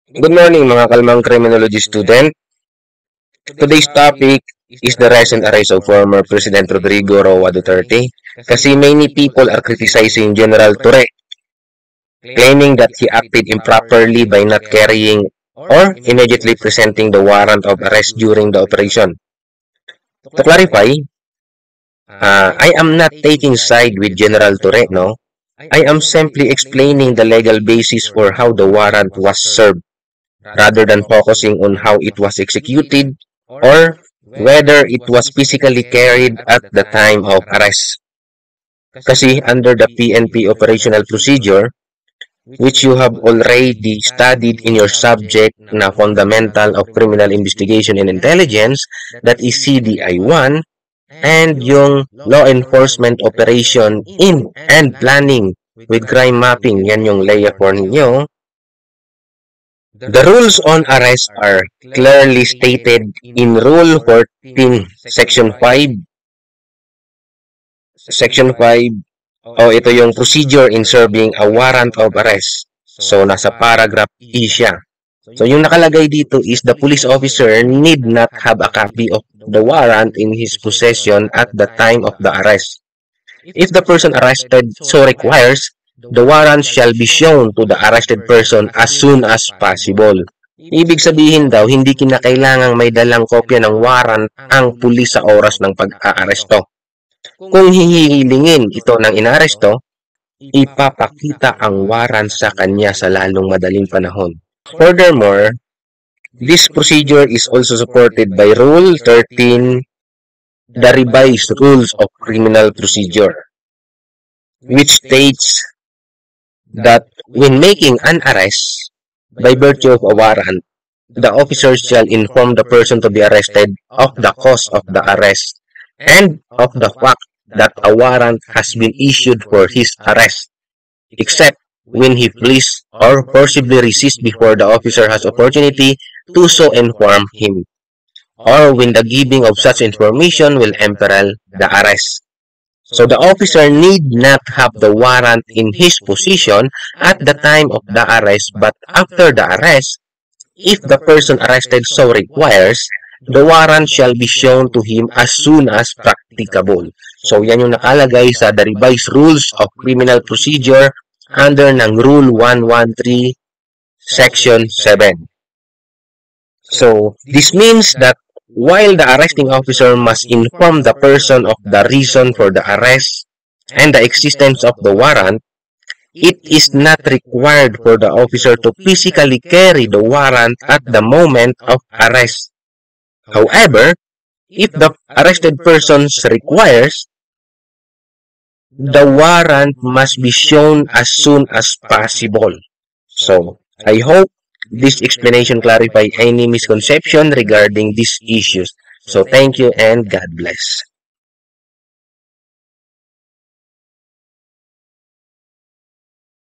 Good morning mga kalmang criminology student. Today's topic is the recent arrest of former President Rodrigo Roa Duterte. Kasi many people are criticizing General Torre, claiming that he acted improperly by not carrying or immediately presenting the warrant of arrest during the operation. To clarify, I am not taking side with General Torre, no? I am simply explaining the legal basis for how the warrant was served, rather than focusing on how it was executed or whether it was physically carried at the time of arrest. Kasi under the PNP operational procedure, which you have already studied in your subject na Fundamental of Criminal Investigation and Intelligence, that is CDI-1, and yung Law Enforcement Operation in and Planning with Crime Mapping, yan yung LEA 4 ninyo. The rules on arrest are clearly stated in Rule 14, Section 5. Section 5, ito yung procedure in serving a warrant of arrest. So, nasa paragraph E siya. So, yung nakalagay dito is the police officer need not have a copy of the warrant in his possession at the time of the arrest. If the person arrested so requires, the warrant shall be shown to the arrested person as soon as possible. Ibig sabihin daw, hindi kinakailangang may dalang kopya ng warrant ang pulis sa oras ng pag-aaresto. Kung hihilingin ito ng inaresto, ipapakita ang warrant sa kanya sa lalong madaling panahon. Furthermore, this procedure is also supported by Rule 13, the Revised Rules of Criminal Procedure, which states that when making an arrest by virtue of a warrant, the officers shall inform the person to be arrested of the cause of the arrest and of the fact that a warrant has been issued for his arrest, except when he flees or forcibly resists before the officer has opportunity to so inform him, or when the giving of such information will imperil the arrest. So the officer need not have the warrant in his possession at the time of the arrest, but after the arrest, if the person arrested so requires, the warrant shall be shown to him as soon as practicable. So yan yung nakalagay sa the Revised Rules of Criminal Procedure under ng Rule 113, Section 7. So this means that while the arresting officer must inform the person of the reason for the arrest and the existence of the warrant, it is not required for the officer to physically carry the warrant at the moment of arrest. However, if the arrested person requires, the warrant must be shown as soon as possible. So, I hope this explanation clarifies any misconception regarding these issues. So, thank you and God bless.